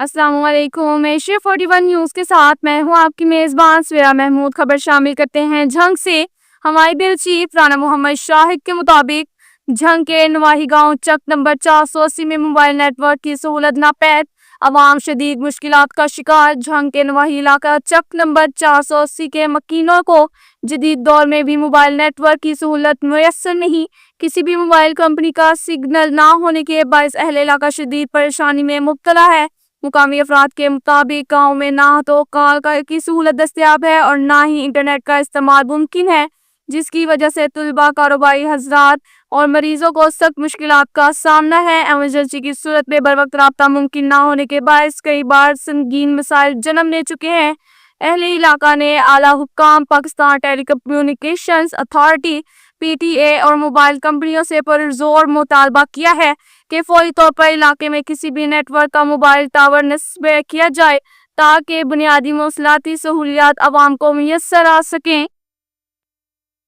السلام علیکم۔ Asia 41 news کے ساتھ میں ہوں آپ کی میزبان سویرا محمود۔ خبر شامل کرتے ہیں جھنگ سے۔ ہماری بیورو چیف رانا محمد شاہد کے مطابق جھنگ کے نواحی گاؤں چک نمبر 480 میں موبائل نیٹ ورک کی سہولت ناپید، عوام شدید مشکلات کا شکار۔ جھنگ کے نواحی علاقہ چک نمبر 480 کے مکینوں کو جدید دور میں بھی موبائل نیٹ ورک کی سہولت میسر نہیں۔ کسی بھی موبائل کمپنی کا سگنل نہ ہونے کے باعث اہل علاقہ شدید پریشانی میں مبتلا ہے۔ مقامی افراد کے مطابق گاؤں میں نہ تو کال کی سہولت دستیاب ہے اور نہ ہی انٹرنیٹ کا استعمال ممکن ہے، جس کی وجہ سے طلباء، کاروباری حضرات اور مریضوں کو سخت مشکلات کا سامنا ہے۔ ایمرجنسی کی صورت میں بروقت رابطہ ممکن نہ ہونے کے باعث کئی بار سنگین مسائل جنم لے چکے ہیں۔ اہل علاقہ نے اعلیٰ حکام، پاکستان ٹیلی کمیونیکیشنز اتھارٹی (PTA) اور موبائل کمپنیوں سے پرزور مطالبہ کیا ہے کہ فوری طور پر علاقے میں کسی بھی نیٹ ورک کا موبائل ٹاور نصب کیا جائے تاکہ بنیادی مواصلاتی سہولیات عوام کو میسر آ سکیں۔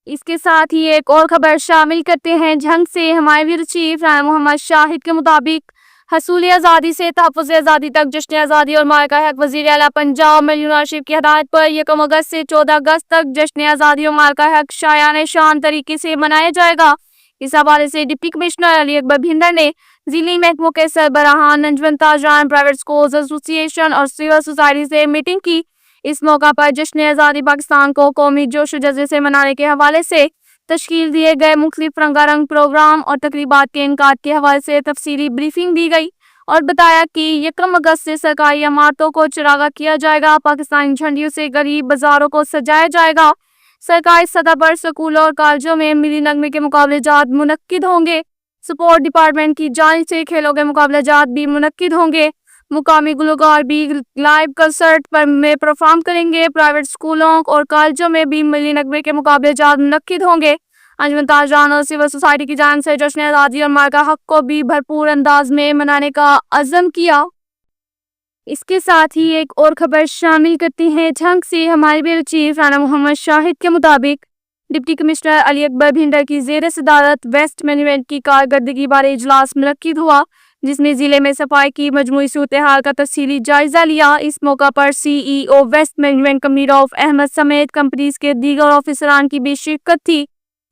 اس کے ساتھ ہی ایک اور خبر شامل کرتے ہیں جھنگ سے۔ ہمارے بیورو چیف رانا محمد شاہد کے مطابق حصول آزادی سے تحفظ آزادی تک جشن آزادی اور مارکہ حق وزیر اعلیٰ پنجاب ملیح نواز شریف کی ہدایت پر 1 اگست سے 14 اگست تک جشن آزادی اور مارکہ حق شایانِ شان طریقے سے منایا جائے گا۔ اس حوالے سے ڈپٹی کمشنر علی اکبر بھنڈر نے ضلعی محکموں کے سربراہان، نجوان تاجران، پرائیویٹ اسکولز ایسوسی ایشن اور سول سوسائٹی سے میٹنگ کی۔ اس موقع پر جشن آزادی پاکستان کو قومی جوش و جذبے سے منانے کے حوالے سے تشکیل دیے گئے مختلف رنگا رنگ پروگرام اور تقریبات کے انعقاد کے حوالے سے تفصیلی بریفنگ دی گئی اور بتایا کہ 1 اگست سے سرکاری عمارتوں کو چراغاں کیا جائے گا، پاکستانی جھنڈیوں سے غریب بازاروں کو سجایا جائے گا، سرکاری سطح پر سکولوں اور کالجوں میں ملی نغمے کے مقابلے جات منعقد ہوں گے، سپورٹ ڈپارٹمنٹ کی جانب سے کھیلوں کے مقابلے جات بھی منعقد ہوں گے، مقامی گلوکار بھی لائیو کنسرٹ میں پرفارم کریں گے، پرائیویٹ اسکولوں اور کالجوں میں بھی ملی نغمے کے مقابلے جات منعقد ہوں گے۔ نجوان تاجران اور سول سوسائٹی کی جانب سے جشن آزادی اور مارکہ حق کو بھی بھرپور انداز میں منانے کا عزم کیا۔ اس کے ساتھ ہی ایک اور خبر شامل کرتے ہیں جھنگ سے۔ ہمارے بیورو چیف رانا محمد شاہد کے مطابق ڈپٹی کمشنر علی اکبر بھنڈر کی زیر صدارت ویسٹ مینجمنٹ کی کارکردگی بارے اجلاس منعقد ہوا، جس میں ضلع میں صفائی کی مجموعی صورتحال کا تفصیلی جائزہ لیا۔ اس موقع پر CEO ویسٹ مینجمنٹ کمنی رؤف احمد سمیت کمپنیز کے دیگر آفیسران کی بھی شرکت تھی۔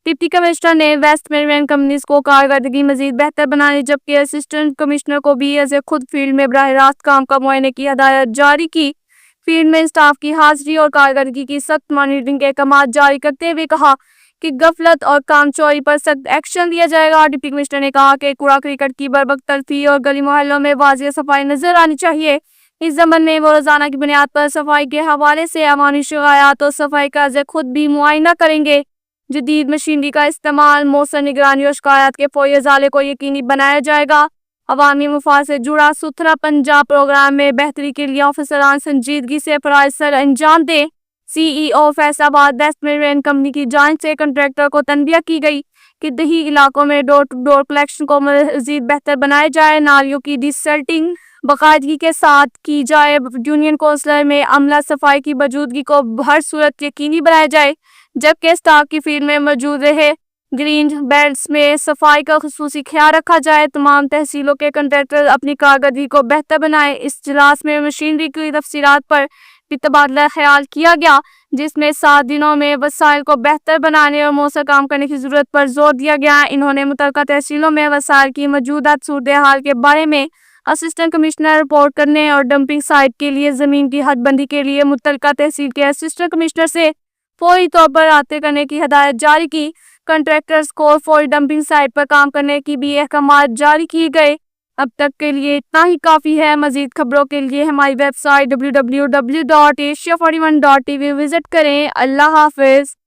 ڈپٹی کمشنر نے ویسٹ مینجمنٹ کمپنیز کو کارکردگی مزید بہتر بنانے جبکہ اسسٹنٹ کمشنر کو بھی ایز خود فیلڈ میں براہ راست کام کا معائنے کی ہدایت جاری کی۔ فیلڈ میں اسٹاف کی حاضری اور کارکردگی کی سخت مانیٹرنگ کے احکامات جاری کرتے ہوئے کہا کہ غفلت اور کام چوری پر سخت ایکشن لیا جائے گا۔ ڈپٹی کمشنر نے کہا کہ کوڑا کرکٹ کی بروقت تلفی اور گلی محلوں میں واضح صفائی نظر آنی چاہیے۔ اس ضمن میں وہ روزانہ کی بنیاد پر صفائی کے حوالے سے عوامی شکایات اور صفائی کا از خود بھی معائنہ کریں گے۔ جدید مشینری کا استعمال، مؤثر نگرانی اور شکایات کے فوری ازالے کو یقینی بنایا جائے گا۔ عوامی مفاد سے جڑا ستھرا پنجاب پروگرام میں بہتری کے لیے آفیسران سنجیدگی سے فرائض سر انجام دیں۔ CEO فیصل آباد ویسٹ مینجمنٹ کمپنی کی جانب سے کنٹریکٹر کو تنبیہ کی گئی کہ دیہی علاقوں میں ڈور ٹو ڈور کلیکشن کو مزید بہتر بنایا جائے، نالیوں کی ڈی سلٹنگ باقاعدگی کے ساتھ کی جائے، یونین کونسلر میں عملہ صفائی کی موجودگی کو ہر صورت یقینی بنایا جائے، جبکہ اسٹاف کی فیلڈ میں موجود رہے۔ گرین بیلٹس میں صفائی کا خصوصی خیال رکھا جائے۔ تمام تحصیلوں کے کنٹریکٹر اپنی کارکردگی کو بہتر بنائیں۔ اس اجلاس میں مشینری کی تفصیلات پر بھی تبادلہ خیال کیا گیا، جس میں 7 دنوں میں وسائل کو بہتر بنانے اور مؤثر کام کرنے کی ضرورت پر زور دیا گیا۔ انہوں نے متعلقہ تحصیلوں میں وسائل کی موجودہ صورتحال کے بارے میں اسسٹنٹ کمشنر رپورٹ کرنے اور ڈمپنگ سائٹ کے لیے زمین کی حد بندی کے لیے متعلقہ تحصیل کے اسسٹنٹ کمشنر سے فوری طور پر رابطے کرنے کی ہدایت جاری کی۔ کنٹریکٹرز کو فوری ڈمپنگ سائٹ پر کام کرنے کی بھی احکامات جاری کیے گئے۔ اب تک کے لیے اتنا ہی کافی ہے۔ مزید خبروں کے لیے ہماری ویب سائٹ www.asia41.tv وزٹ کریں۔ اللہ حافظ۔